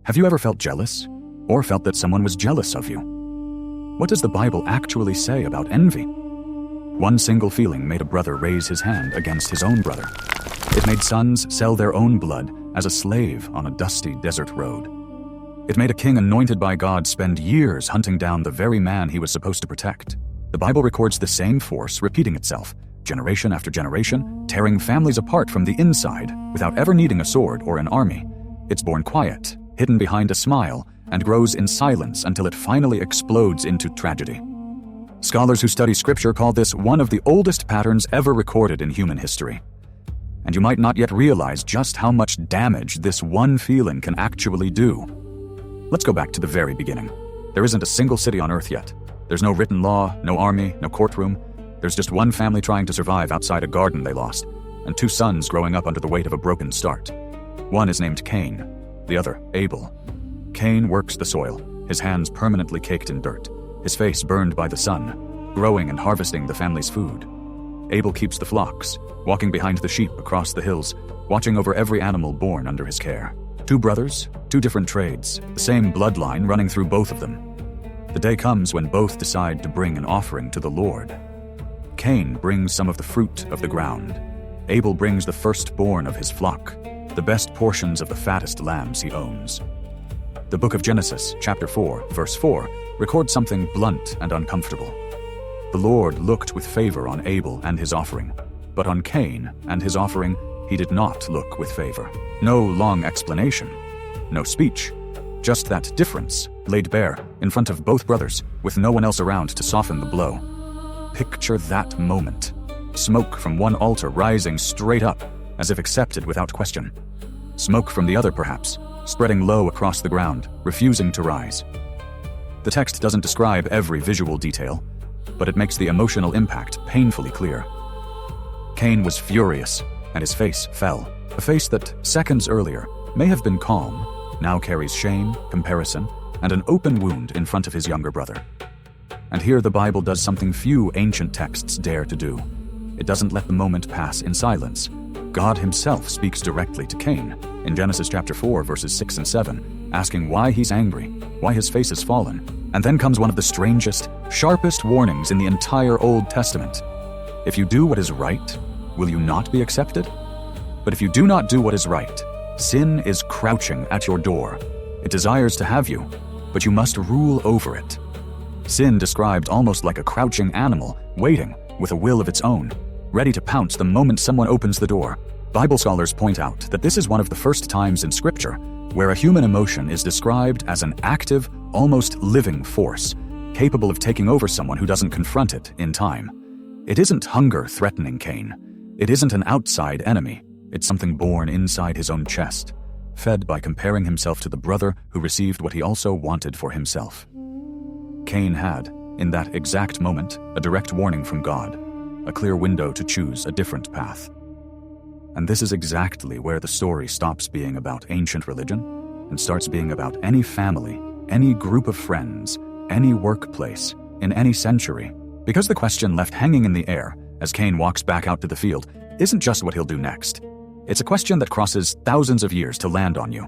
Have you ever felt jealous? Or felt that someone was jealous of you? What does the Bible actually say about envy? One single feeling made a brother raise his hand against his own brother. It made sons sell their own blood as a slave on a dusty desert road. It made a king anointed by God spend years hunting down the very man he was supposed to protect. The Bible records the same force repeating itself, generation after generation, tearing families apart from the inside without ever needing a sword or an army. It's born quiet, hidden behind a smile, and grows in silence until it finally explodes into tragedy. Scholars who study Scripture call this one of the oldest patterns ever recorded in human history. And you might not yet realize just how much damage this one feeling can actually do. Let's go back to the very beginning. There isn't a single city on Earth yet. There's no written law, no army, no courtroom. There's just one family trying to survive outside a garden they lost, and two sons growing up under the weight of a broken start. One is named Cain, the other Abel. Cain works the soil, his hands permanently caked in dirt, his face burned by the sun, growing and harvesting the family's food. Abel keeps the flocks, walking behind the sheep across the hills, watching over every animal born under his care. Two brothers, two different trades, the same bloodline running through both of them. The day comes when both decide to bring an offering to the Lord. Cain brings some of the fruit of the ground. Abel brings the firstborn of his flock, the best portions of the fattest lambs he owns. The book of Genesis, chapter 4, verse 4, records something blunt and uncomfortable. The Lord looked with favor on Abel and his offering, but on Cain and his offering he did not look with favor. No long explanation, no speech, just that difference laid bare in front of both brothers with no one else around to soften the blow. Picture that moment. Smoke from one altar rising straight up, as if accepted without question. Smoke from the other, perhaps, spreading low across the ground, refusing to rise. The text doesn't describe every visual detail, but it makes the emotional impact painfully clear. Cain was furious, and his face fell. A face that, seconds earlier, may have been calm, now carries shame, comparison, and an open wound in front of his younger brother. And here the Bible does something few ancient texts dare to do. It doesn't let the moment pass in silence. God himself speaks directly to Cain in Genesis chapter 4, verses 6 and 7, asking why he's angry, why his face has fallen. And then comes one of the strangest, sharpest warnings in the entire Old Testament. If you do what is right, will you not be accepted? But if you do not do what is right, sin is crouching at your door. It desires to have you, but you must rule over it. Sin described almost like a crouching animal, waiting, with a will of its own, ready to pounce the moment someone opens the door. Bible scholars point out that this is one of the first times in Scripture where a human emotion is described as an active, almost living force, capable of taking over someone who doesn't confront it in time. It isn't hunger threatening Cain. It isn't an outside enemy. It's something born inside his own chest, fed by comparing himself to the brother who received what he also wanted for himself. Cain had, in that exact moment, a direct warning from God, a clear window to choose a different path. And this is exactly where the story stops being about ancient religion and starts being about any family, any group of friends, any workplace, in any century. Because the question left hanging in the air as Cain walks back out to the field isn't just what he'll do next. It's a question that crosses thousands of years to land on you.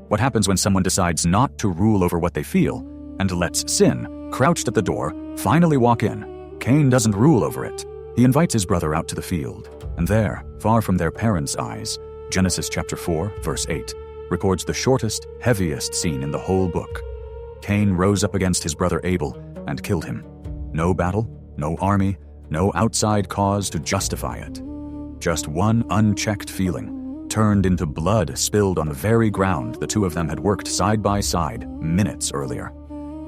What happens when someone decides not to rule over what they feel and lets sin, crouched at the door, finally walk in? Cain doesn't rule over it. He invites his brother out to the field, and there, far from their parents' eyes, Genesis chapter 4, verse 8, records the shortest, heaviest scene in the whole book. Cain rose up against his brother Abel and killed him. No battle, no army, no outside cause to justify it. Just one unchecked feeling, turned into blood spilled on the very ground the two of them had worked side by side minutes earlier.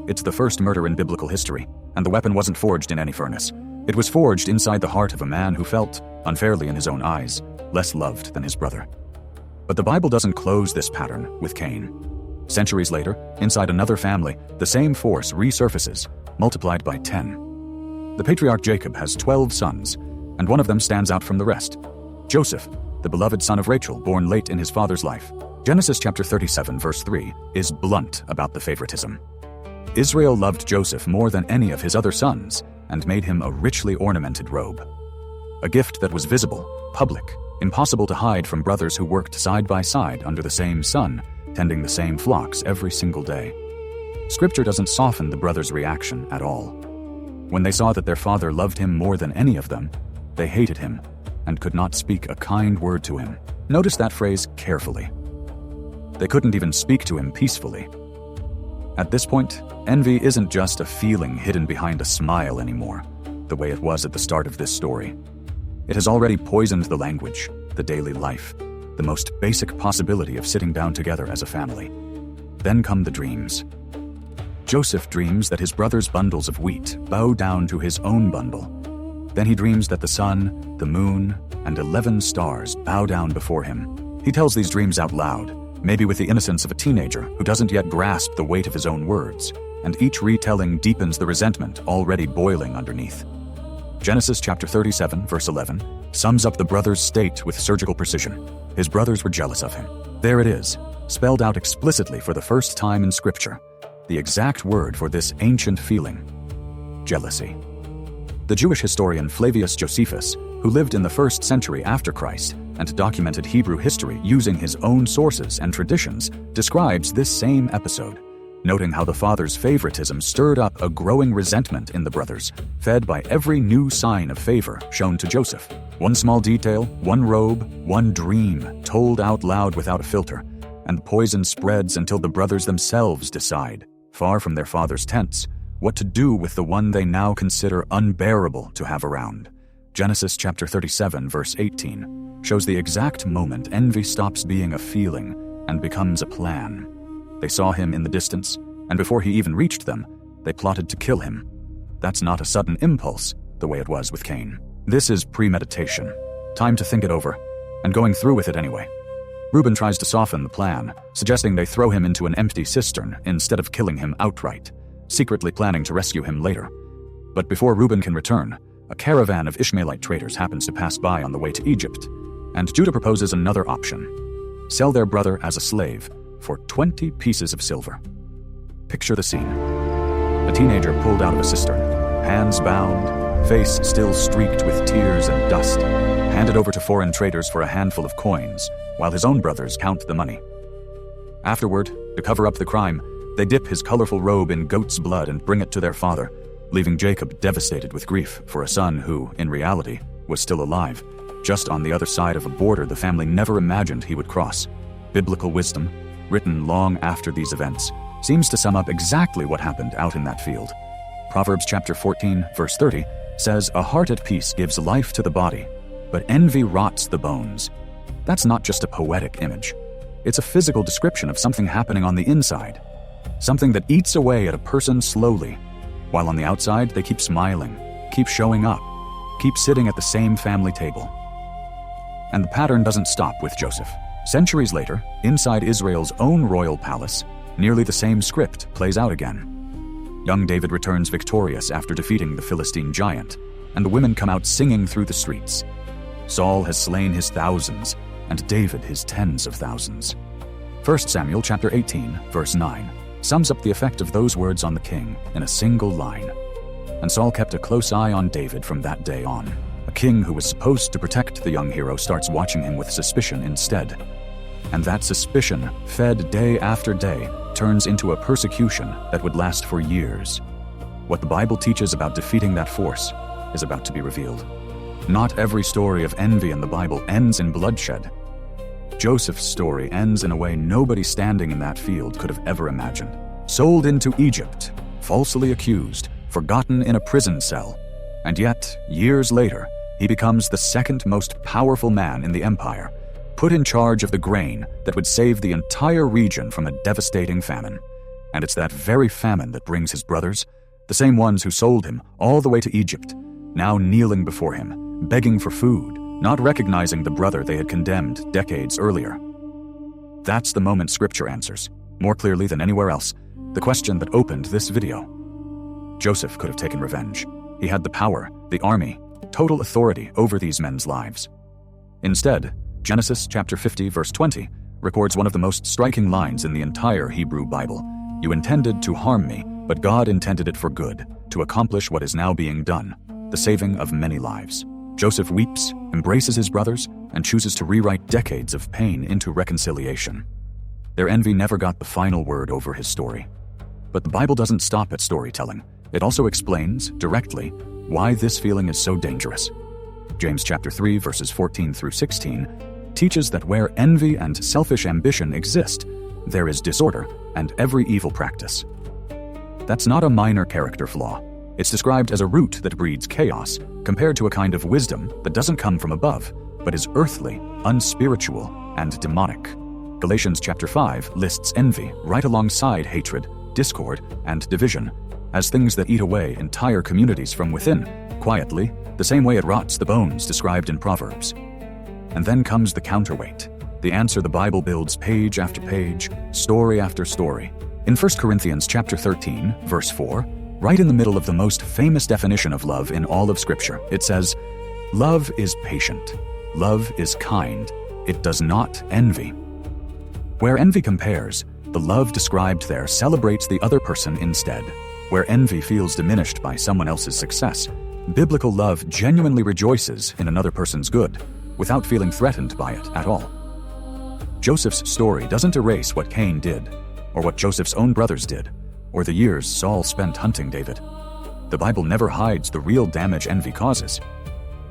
It's the first murder in biblical history, and the weapon wasn't forged in any furnace. It was forged inside the heart of a man who felt, unfairly in his own eyes, less loved than his brother. But the Bible doesn't close this pattern with Cain. Centuries later, inside another family, the same force resurfaces, multiplied by 10. The patriarch Jacob has 12 sons, and one of them stands out from the rest. Joseph, the beloved son of Rachel, born late in his father's life. Genesis chapter 37, verse 3, is blunt about the favoritism. Israel loved Joseph more than any of his other sons, and made him a richly ornamented robe. A gift that was visible, public, impossible to hide from brothers who worked side by side under the same sun, tending the same flocks every single day. Scripture doesn't soften the brothers' reaction at all. When they saw that their father loved him more than any of them, they hated him and could not speak a kind word to him. Notice that phrase carefully. They couldn't even speak to him peacefully. At this point, envy isn't just a feeling hidden behind a smile anymore, the way it was at the start of this story. It has already poisoned the language, the daily life, the most basic possibility of sitting down together as a family. Then come the dreams. Joseph dreams that his brother's bundles of wheat bow down to his own bundle. Then he dreams that the sun, the moon, and 11 stars bow down before him. He tells these dreams out loud, maybe with the innocence of a teenager who doesn't yet grasp the weight of his own words, and each retelling deepens the resentment already boiling underneath. Genesis chapter 37, verse 11, sums up the brother's state with surgical precision. His brothers were jealous of him. There it is, spelled out explicitly for the first time in Scripture, the exact word for this ancient feeling: jealousy. The Jewish historian Flavius Josephus, who lived in the 1st century after Christ and documented Hebrew history using his own sources and traditions, describes this same episode, noting how the father's favoritism stirred up a growing resentment in the brothers, fed by every new sign of favor shown to Joseph. One small detail, one robe, one dream, told out loud without a filter, and the poison spreads until the brothers themselves decide, far from their father's tents, what to do with the one they now consider unbearable to have around. Genesis chapter 37, verse 18, shows the exact moment envy stops being a feeling and becomes a plan. They saw him in the distance, and before he even reached them, they plotted to kill him. That's not a sudden impulse, the way it was with Cain. This is premeditation, time to think it over, and going through with it anyway. Reuben tries to soften the plan, suggesting they throw him into an empty cistern instead of killing him outright, secretly planning to rescue him later. But before Reuben can return, a caravan of Ishmaelite traders happens to pass by on the way to Egypt, and Judah proposes another option: sell their brother as a slave for 20 pieces of silver. Picture the scene. A teenager pulled out of a cistern, hands bound, face still streaked with tears and dust, handed over to foreign traders for a handful of coins, while his own brothers count the money. Afterward, to cover up the crime, they dip his colorful robe in goat's blood and bring it to their father, leaving Jacob devastated with grief for a son who, in reality, was still alive, just on the other side of a border the family never imagined he would cross. Biblical wisdom, written long after these events, seems to sum up exactly what happened out in that field. Proverbs chapter 14, verse 30 says, "A heart at peace gives life to the body, but envy rots the bones." That's not just a poetic image. It's a physical description of something happening on the inside, something that eats away at a person slowly, while on the outside they keep smiling, keep showing up, keep sitting at the same family table. And the pattern doesn't stop with Joseph. Centuries later, inside Israel's own royal palace, nearly the same script plays out again. Young David returns victorious after defeating the Philistine giant, and the women come out singing through the streets. Saul has slain his thousands, and David his tens of thousands. 1 Samuel chapter 18, verse 9, sums up the effect of those words on the king in a single line. And Saul kept a close eye on David from that day on. A king who was supposed to protect the young hero starts watching him with suspicion instead. And that suspicion, fed day after day, turns into a persecution that would last for years. What the Bible teaches about defeating that force is about to be revealed. Not every story of envy in the Bible ends in bloodshed. Joseph's story ends in a way nobody standing in that field could have ever imagined. Sold into Egypt, falsely accused, forgotten in a prison cell, and yet, years later, he becomes the second most powerful man in the empire, put in charge of the grain that would save the entire region from a devastating famine. And it's that very famine that brings his brothers, the same ones who sold him all the way to Egypt, now kneeling before him, begging for food, not recognizing the brother they had condemned decades earlier. That's the moment Scripture answers, more clearly than anywhere else, the question that opened this video. Joseph could have taken revenge. He had the power, the army, total authority over these men's lives. Instead, Genesis chapter 50, verse 20, records one of the most striking lines in the entire Hebrew Bible. "You intended to harm me, but God intended it for good, to accomplish what is now being done, the saving of many lives." Joseph weeps, embraces his brothers, and chooses to rewrite decades of pain into reconciliation. Their envy never got the final word over his story. But the Bible doesn't stop at storytelling. It also explains, directly, why this feeling is so dangerous. James chapter 3, verses 14 through 16, teaches that where envy and selfish ambition exist, there is disorder and every evil practice. That's not a minor character flaw. It's described as a root that breeds chaos, compared to a kind of wisdom that doesn't come from above, but is earthly, unspiritual, and demonic. Galatians chapter 5 lists envy right alongside hatred, discord, and division as things that eat away entire communities from within, quietly, the same way it rots the bones described in Proverbs. And then comes the counterweight, the answer the Bible builds page after page, story after story. In 1 Corinthians chapter 13, verse 4, right in the middle of the most famous definition of love in all of Scripture, it says, "Love is patient. Love is kind. It does not envy." Where envy compares, the love described there celebrates the other person instead. Where envy feels diminished by someone else's success, biblical love genuinely rejoices in another person's good, without feeling threatened by it at all. Joseph's story doesn't erase what Cain did, or what Joseph's own brothers did, or the years Saul spent hunting David. The Bible never hides the real damage envy causes.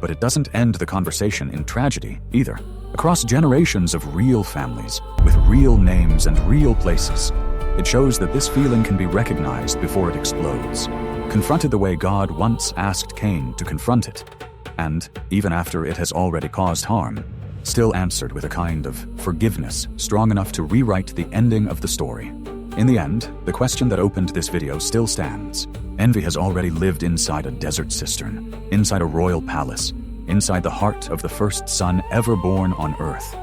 But it doesn't end the conversation in tragedy either. Across generations of real families, with real names and real places, it shows that this feeling can be recognized before it explodes, confronted the way God once asked Cain to confront it, and, even after it has already caused harm, still answered with a kind of forgiveness strong enough to rewrite the ending of the story. In the end, the question that opened this video still stands. Envy has already lived inside a desert cistern, inside a royal palace, inside the heart of the first son ever born on earth.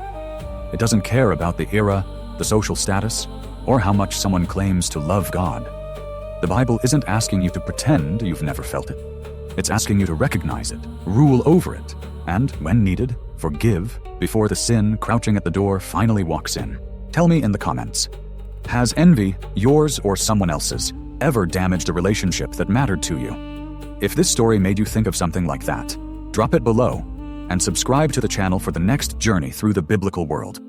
It doesn't care about the era, the social status, or how much someone claims to love God. The Bible isn't asking you to pretend you've never felt it. It's asking you to recognize it, rule over it, and, when needed, forgive before the sin crouching at the door finally walks in. Tell me in the comments, has envy, yours or someone else's, ever damaged a relationship that mattered to you? If this story made you think of something like that, drop it below and subscribe to the channel for the next journey through the biblical world.